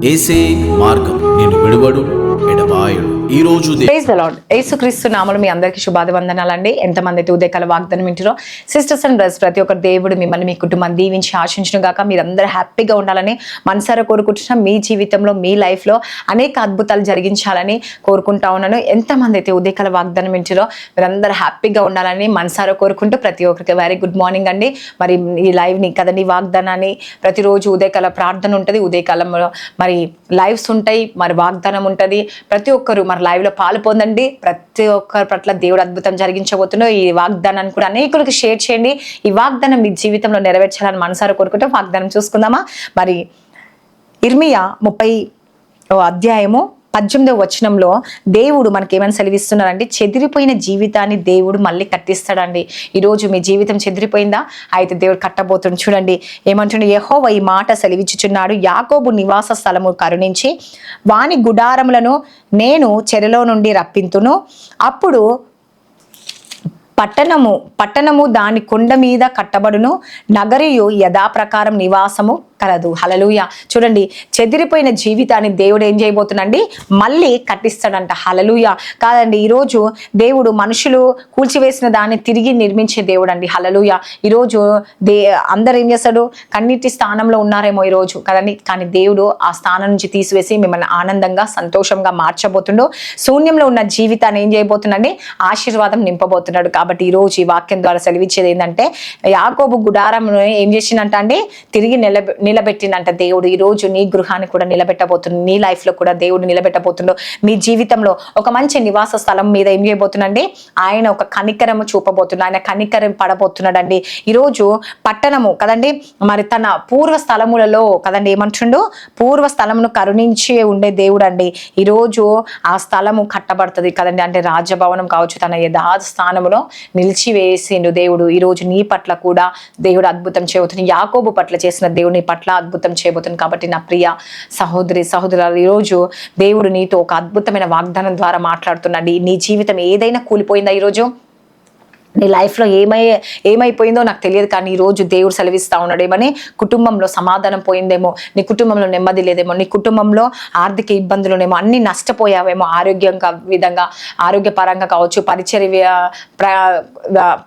యేసే మార్గం, నేను విడువడు ఎడబాయడు. ఈ రోజు ప్రైజ్ ది లార్డ్. యేసుక్రీస్తు నామములో మీ అందరికీ శుభాభివందనాలండి. ఎంతమంది అయితే ఉదయకాల వాగ్దానం వింటారో సిస్టర్స్ అండ్ బ్రదర్స్, ప్రతి ఒక్కరు దేవుడు మిమ్మల్ని మీ కుటుంబాన్ని దీవించి ఆశించును గాక. మీరందరూ హ్యాపీగా ఉండాలని మనసారా కోరుకుంటున్నాం. మీ జీవితంలో మీ లైఫ్లో అనేక అద్భుతాలు జరిగించాలని కోరుకుంటా ఉన్నాను. ఎంతమంది అయితే ఉదయకాల వాగ్దానం వింటారో మీరందరూ హ్యాపీగా ఉండాలని మనసారా కోరుకుంటూ ప్రతి ఒక్కరికి వెరీ గుడ్ మార్నింగ్ అండి. మరి ఈ లైవ్ని కదండి, వాగ్దానాన్ని ప్రతిరోజు ఉదయకాల ప్రార్థన ఉంటుంది, ఉదయకాలంలో మరి లైవ్స్ ఉంటాయి, మరి వాగ్దానం ఉంటుంది. ప్రతి ఒక్కరు మరి లైవ్లో పాలు పొందండి. ప్రతి ఒక్కరి పట్ల దేవుడు అద్భుతం జరిగించబోతున్నాడు. ఈ వాగ్దానాన్ని కూడా అనేకులకు షేర్ చేయండి. ఈ వాగ్దానం మీ జీవితంలో నెరవేర్చాలని మనసారా కోరుకుంటే వాగ్దానం చూసుకుందామా. మరి ఇర్మియా 30వ అధ్యాయము 18వ వచనంలో దేవుడు మనకి ఏమైనా సెలవిస్తున్నారంటే, చెదిరిపోయిన జీవితాన్ని దేవుడు మళ్ళీ కట్టిస్తాడండి. ఈరోజు మీ జీవితం చెదిరిపోయిందా? అయితే దేవుడు కట్టబోతుంది. చూడండి ఏమంటుండే, యెహోవా ఈ మాట సెలవిచ్చుచున్నాడు, యాకోబు నివాస స్థలము కరుణించి వాని గుడారములను నేను చెరలో నుండి రప్పింతును. అప్పుడు పట్టణము దాని కొండ మీద కట్టబడును, నగరియు యథాప్రకారం నివాసము కలదు. హల్లెలూయా. చూడండి, చెదిరిపోయిన జీవితాన్ని దేవుడు ఏం చేయబోతుందండి, మళ్ళీ కట్టిస్తాడంట. హల్లెలూయా. కాదండి, ఈరోజు దేవుడు మనుషులు కూల్చివేసిన దాన్ని తిరిగి నిర్మించే దేవుడు అండి. హల్లెలూయా. ఈరోజు అందరు ఏం చేస్తాడు, కన్నీటి స్థానంలో ఉన్నారేమో ఈరోజు కదండి, కానీ దేవుడు ఆ స్థానం నుంచి తీసివేసి మిమ్మల్ని ఆనందంగా సంతోషంగా మార్చబోతుండు. శూన్యంలో ఉన్న జీవితాన్ని ఏం చేయబోతుందండి, ఆశీర్వాదం నింపబోతున్నాడు. కాబట్టి ఈరోజు ఈ వాక్యం ద్వారా సెలవిచ్చేది ఏంటంటే, యాకోబు గుడారం ఏం చేసిందంట అండి, తిరిగి నిలబెట్టిందంట దేవుడు. ఈరోజు నీ గృహాన్ని కూడా నిలబెట్టబోతుంది, నీ లైఫ్లో కూడా దేవుడు నిలబెట్టబోతుండు. మీ జీవితంలో ఒక మంచి నివాస స్థలం మీద ఏం చేయబోతుందండి, ఆయన ఒక కనికరము చూపబోతున్నాడు, ఆయన కనికరం పడబోతున్నాడండి. ఈరోజు పట్టణము కదండి, మరి తన పూర్వ స్థలములలో కదండి ఏమంటుండు, పూర్వ స్థలమును కరుణించి ఉండే దేవుడు అండి. ఈరోజు ఆ స్థలము కట్టబడుతుంది కదండి, అంటే రాజభవనం కావచ్చు, తన యథార్థ స్థానంలో నిలిచివేసిండు దేవుడు. ఈరోజు నీ పట్ల కూడా దేవుడు అద్భుతం చేయబోతుంది. యాకోబు పట్ల చేసిన దేవుడు నీ పట్ల అద్భుతం చేయబోతుంది. కాబట్టి నా ప్రియ సహోదరులు, ఈరోజు దేవుడు నీతో ఒక అద్భుతమైన వాగ్దానం ద్వారా మాట్లాడుతున్నాడు. నీ జీవితం ఏదైనా కూలిపోయిందా, ఈరోజు నీ లైఫ్లో ఏమైపోయిందో నాకు తెలియదు, కానీ ఈరోజు దేవుడు సెలవిస్తూ ఉన్నాడు. ఏమని, కుటుంబంలో సమాధానం పోయిందేమో, నీ కుటుంబంలో నెమ్మది లేదేమో, నీ కుటుంబంలో ఆర్థిక ఇబ్బందులునేమో, అన్ని నష్టపోయావేమో, విధంగా ఆరోగ్యపరంగా కావచ్చు,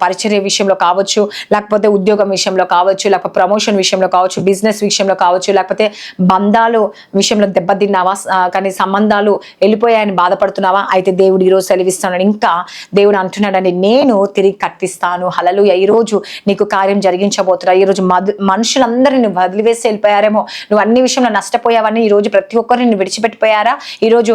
పరిచర్య విషయంలో కావచ్చు, లేకపోతే ఉద్యోగం విషయంలో కావచ్చు, లేకపోతే ప్రమోషన్ విషయంలో కావచ్చు, బిజినెస్ విషయంలో కావచ్చు, లేకపోతే బంధాలు విషయంలో దెబ్బతిన్నావా, కానీ సంబంధాలు వెళ్ళిపోయాయని బాధపడుతున్నావా? అయితే దేవుడు ఈరోజు సెలవిస్తున్నాడు. ఇంకా దేవుడు అంటున్నాడని, నేను తిరిగి కట్టిస్తాను. హల్లెలూయా. ఈరోజు నీకు కార్యం జరిగించబోతున్నా. ఈరోజు మనుషులందరూ నువ్వు వదిలివేసి వెళ్ళిపోయారేమో, నువ్వు అన్ని విషయంలో నష్టపోయావని ఈరోజు ప్రతి ఒక్కరు నిన్ను విడిచిపెట్టిపోయారా? ఈరోజు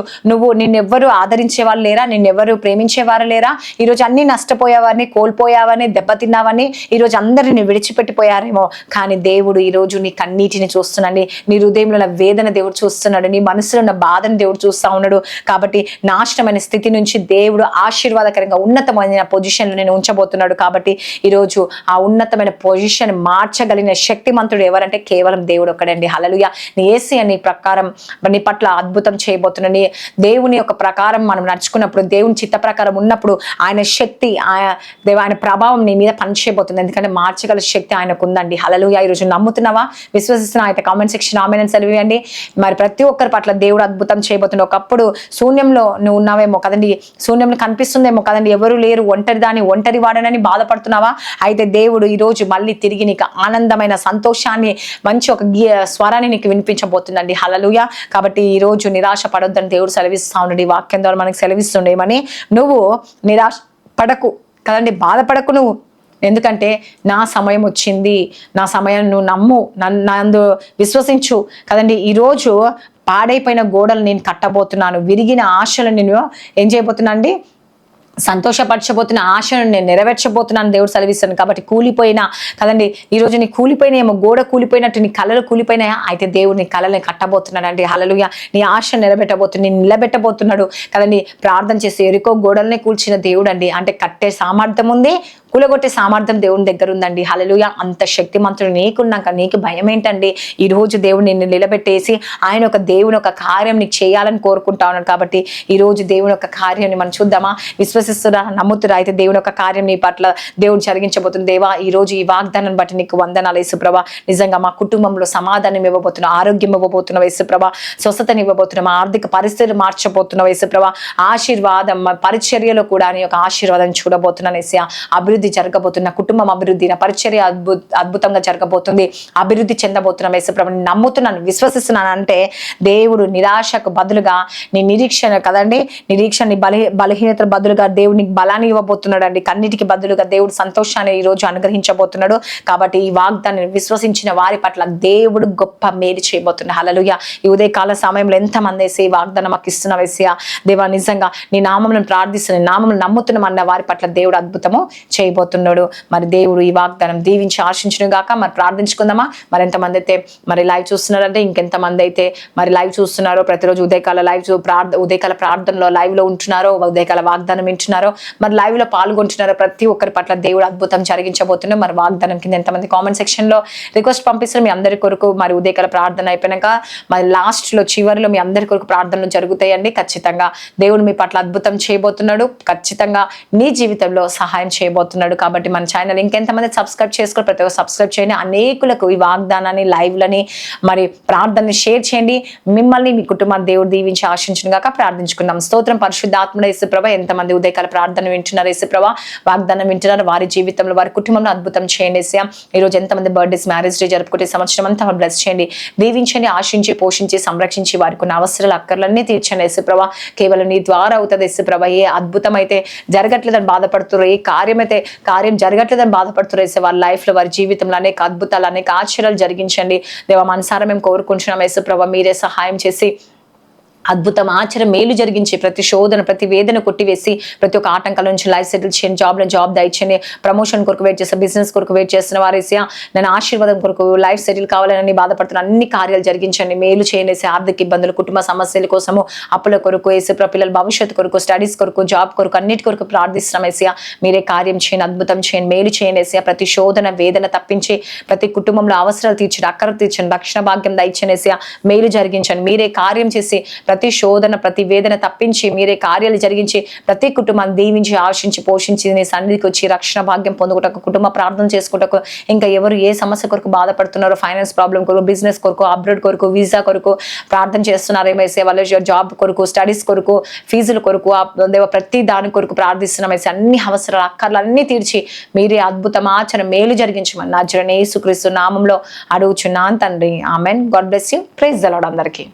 నిన్నెవ్వరు ఆదరించే వాళ్ళు లేరా? నిన్నెవ్వరు ప్రేమించేవారు లేరా? ఈరోజు అన్ని నష్టపోయావని, కోల్పోయావని, దెబ్బతిన్నావని ఈరోజు అందరిని విడిచిపెట్టిపోయారేమో, కానీ దేవుడు ఈరోజు నీ కన్నీటిని చూస్తున్నాడు, నీ హృదయంలో ఉన్న వేదన దేవుడు చూస్తున్నాడు, నీ మనసులో ఉన్న బాధను దేవుడు చూస్తూ ఉన్నాడు. కాబట్టి నాశనమైన స్థితి నుంచి దేవుడు ఆశీర్వాదకరంగా ఉన్నతమైన పొజిషన్లో నేను ఉంచబోతున్నాడు. కాబట్టి ఈరోజు ఆ ఉన్నతమైన పొజిషన్ మార్చగలిగిన శక్తిమంతుడు ఎవరంటే కేవలం దేవుడు ఒక్కడండి. హల్లెలూయా. నీ యేసయ్య నీ ప్రకారం నీ పట్ల అద్భుతం చేయబోతున్నాడు. దేవుని యొక్క ప్రకారం మనం నడుచుకున్నప్పుడు, దేవుని చిత్త ప్రకారం ఉన్నప్పుడు ఆయన శక్తి, ఆయన ప్రభావం నీ మీద పనిచేయబోతుంది. ఎందుకంటే మార్చగల శక్తి ఆయనకు ఉందండి. హల్లెలూయా. ఈరోజు నమ్ముతున్నావా, విశ్వసిస్తున్నా? అయితే కామెంట్ సెక్షన్ ఆమెను సెలవియండి. మరి ప్రతి ఒక్కరి పట్ల దేవుడు అద్భుతం చేయబోతున్నాడు. ఒకప్పుడు శూన్యంలో నువ్వు ఉన్నావేమో కదండి, శూన్యంలో కనిపిస్తుందేమో కదండి, ఎవరు లేరు, ఒంటరి వాడనని బాధపడుతున్నావా? అయితే దేవుడు ఈరోజు మళ్ళీ తిరిగి నీకు ఆనందమైన సంతోషాన్ని, మంచి ఒక స్వరాన్ని నీకు వినిపించబోతుందండి. హల్లెలూయా. కాబట్టి ఈరోజు నిరాశ పడొద్దని దేవుడు సెలవిస్తా ఉన్నాడు. ఈ వాక్యం ద్వారా మనకు సెలవిస్తుండేమని, నువ్వు నిరాశ పడకు కదండి, బాధపడకు నువ్వు. ఎందుకంటే నా సమయం వచ్చింది, నా సమయం నువ్వు నమ్ము, నన్ను విశ్వసించు కదండి. ఈరోజు పాడైపోయిన గోడలు నేను కట్టబోతున్నాను, విరిగిన ఆశలు నేను ఏం చేయబోతున్నా అండి, సంతోషపరచబోతున్న ఆశను నేను నెరవేర్చబోతున్నాను దేవుడు సెలవిస్తాను. కాబట్టి కూలిపోయినా కదండి, ఈరోజు నీ కూలిపోయినాయేమో, గోడ కూలిపోయినట్టు నీ కళలు కూలిపోయినాయా? అయితే దేవుడు నీ కళని కట్టబోతున్నాడు అండి. హల్లెలూయా. నీ ఆశ నెరవేర్చబోతున్నాడు, నిలబెట్టబోతున్నాడు కదండి. ప్రార్థన చేసి ఎరుకో గోడల్ని కూల్చిన దేవుడు అండి. అంటే కట్టే సామర్థ్యం ఉంది, కూలగొట్టే సామర్థ్యం దేవుని దగ్గర ఉందండి. హల్లెలూయా. అంత శక్తిమంతుడు నీకున్నాక నీకు భయం ఏంటండి? ఈ రోజు దేవుడు నిన్ను నిలబెట్టేసి ఆయన ఒక దేవుని ఒక కార్యం నీకు చేయాలని కోరుకుంటా ఉన్నాడు. కాబట్టి ఈ రోజు దేవుని ఒక కార్యాన్ని మనం చూద్దామా? విశ్వసిస్తున్నా, నమ్ముతురా? అయితే దేవుని ఒక కార్యం నీ పట్ల దేవుడు జరిగించబోతుంది. దేవా, ఈ రోజు ఈ వాగ్దానాన్ని బట్టి నీకు వందనాలు యేసుప్రభా. నిజంగా మా కుటుంబంలో సమాధానం ఇవ్వబోతున్నావు, ఆరోగ్యం ఇవ్వబోతున్నావు యేసుప్రభా, స్వస్థతని ఇవ్వబోతున్నావు, మా ఆర్థిక పరిస్థితులు మార్చబోతున్నావు యేసుప్రభా. ఆశీర్వాదం, మా పరిచర్యలో కూడా నీ యొక్క ఆశీర్వాదం చూడబోతున్నాను యేసయ్యా. అభివృద్ధి జరగబోతున్న కుటుంబం అభివృద్ధి, నా పరిచర్య అద్భుతంగా జరగబోతుంది, అభివృద్ధి చెందబోతున్నాం యేసుప్రభా. నమ్ముతున్నాను, విశ్వసిస్తున్నాను అంటే దేవుడు నిరాశకు బదులుగా నీ నిరీక్షణ కదండి, నిరీక్షణ బలహీనత బదులుగా దేవుడు నీకు బలాన్ని ఇవ్వబోతున్నాడు అండి. కన్నిటికి బదులుగా దేవుడు సంతోషాన్ని ఈ రోజు అనుగ్రహించబోతున్నాడు. కాబట్టి ఈ వాగ్దాన్ని విశ్వసించిన వారి పట్ల దేవుడు గొప్ప మేలు చేయబోతున్నాడు. హల్లెలూయా. ఈ ఉదయకాల సమయంలో ఎంతమంది వేసి ఈ వాగ్దానం మాకు ఇస్తున్నావు యేసయ్యా. దేవా, నిజంగా నీ నామములను ప్రార్థిస్తున్న, నీ నామములను నమ్ముతున్నాం అన్న వారి పట్ల దేవుడు అద్భుతము చేయబోతున్నాడు. మరి దేవుడు ఈ వాగ్దానం దీవించి ఆశించును గాక. మరి ప్రార్థించుకుందామా? మరి ఎంతమంది అయితే మరి లైవ్ చూస్తున్నారంటే ఇంకెంతమంది అయితే మరి లైవ్ చూస్తున్నారో, ప్రతిరోజు ఉదయకాల ఉదయకాల ప్రార్థనలో లైవ్ లో ఉంటున్నారో, ఉదయకాల వాగ్దానం వింటున్నారో, మరి లైవ్ లో పాల్గొంటున్నారో, ప్రతి ఒక్కరి పట్ల దేవుడు అద్భుతం జరిగించబోతున్నాడు. మరి వాగ్దానం కింద ఎంతమంది కామెంట్ సెక్షన్ లో రిక్వెస్ట్ పంపిస్తారు మీ అందరి కొరకు. మరి ఉదయకాల ప్రార్థన అయిపోయినాక మరి లాస్ట్ లో చివరిలో మీ అందరి కొరకు ప్రార్థనలు జరుగుతాయండి. ఖచ్చితంగా దేవుడు మీ పట్ల అద్భుతం చేయబోతున్నాడు, ఖచ్చితంగా నీ జీవితంలో సహాయం చేయబోతున్నాడు. కాబట్టి మన ఛానల్ ఇంకెంతమంది సబ్స్క్రైబ్ చేసుకోవాలి, ప్రతి ఒక్క సబ్స్క్రైబ్ చేయండి. అనేకులకు ఈ వాగ్దానాన్ని, లైవ్లని, మరి ప్రార్థనని షేర్ చేయండి. మిమ్మల్ని, మీ కుటుంబాన్ని దేవుడు దీవించి ఆశించును గాక. ప్రార్థించుకుందాం. స్తోత్రం పరిశుద్ధాత్ముడ యేసుప్రభ. ఎంతమంది ఉదయకాల ప్రార్థన వింటున్నారు యేసుప్రభ, వాగ్దానం వింటున్నారు, వారి జీవితంలో వారి కుటుంబంలో అద్భుతం చేయండి యేసయ్యా. ఈ రోజు ఎంతమంది బర్త్డేస్, మ్యారేజ్ డే జరుపుకుంటే సంవత్సరం అంతా బ్లెస్ చేయండి, దీవించండి, ఆశించి, పోషించి, సంరక్షించి, వారికి ఉన్న అవసరాలు, అక్కర్లన్నీ తీర్చండి యేసుప్రభ. కేవలం నీ ద్వారా అవుతుంది యేసుప్రభ. ఏ అద్భుతం అయితే జరగట్లేదని బాధపడుతున్నారు, ఏ కార్యం జరగట్లేదని బాధపడుతున్నారు యేసయ్యా. వారి లైఫ్ లో, వారి జీవితంలో అనేక అద్భుతాలు, అనేక ఆశ్చర్యాలు జరిగించండి దేవా. మనసారా మేము కోరుకుంటున్నాం యేసుప్రభ. మీరే సహాయం చేసి అద్భుతం, ఆచరణ, మేలు జరిగించి, ప్రతి శోధన, ప్రతి వేదన కొట్టివేసి, ప్రతి ఒక్క ఆటంకాల నుంచి లైఫ్ సెటిల్ చేయండి, జాబ్ దయచేయండి, ప్రమోషన్ కొరకు వెయిట్ చేస్తున్న, బిజినెస్ కొరకు వెయిట్ చేస్తున్న వారేసా నేను ఆశీర్వాదం కొరకు లైఫ్ సెటిల్ కావాలని బాధపడుతున్న అన్ని కార్యాలు జరిగించండి, మేలు చేయండి. ఆర్థిక ఇబ్బందులు, కుటుంబ సమస్యల కోసము, అప్పుల కొరకు, యేసుప్రభ పిల్లల భవిష్యత్తు కొరకు, స్టడీస్ కొరకు, జాబ్ కొరకు, అన్నిటి కొరకు ప్రార్థిస్తున్నాం యేసయ్యా. మీరే కార్యం చేయండి, అద్భుతం చేయండి, మేలు చేయండి యేసయ్యా. ప్రతి శోధన, వేదన తప్పించి, ప్రతి కుటుంబంలో అవసరాలు తీర్చండి, అక్కర తీర్చండి, రక్షణ భాగ్యం దయచేయండి యేసయ్యా. మేలు జరిగించండి, మీరే కార్యం చేసి ప్రతి శోధన, ప్రతి వేదన తప్పించి, మీరే కార్యాలు జరిగించి, ప్రతి కుటుంబాన్ని దీవించి, ఆశించి, పోషించి, నీ సన్నిధికి వచ్చి రక్షణ భాగ్యం పొందుకుంటకు, కుటుంబ ప్రార్థన చేసుకుంటకు, ఇంకా ఎవరు ఏ సమస్య కొరకు బాధపడుతున్నారో, ఫైనాన్స్ ప్రాబ్లం కొరకు, బిజినెస్ కొరకు, అబ్రాడ్ కొరకు, వీసా కొరకు ప్రార్థన చేస్తున్నారు ఏమైతే, వాళ్ళ జాబ్ కొరకు, స్టడీస్ కొరకు, ఫీజుల కొరకు, ప్రతి దాని కొరకు ప్రార్థిస్తున్నాం యేసయ్యా. అన్ని అవసరాలు, అక్కర్లు అన్ని తీర్చి, మీరే అద్భుతం, ఆచరణ, మేలు జరిగించమని నజరేయుడైన యేసుక్రీస్తు నామంలో అడుగుచున్నాను తండ్రి. Amen. God bless you. Praise the Lord అందరికీ.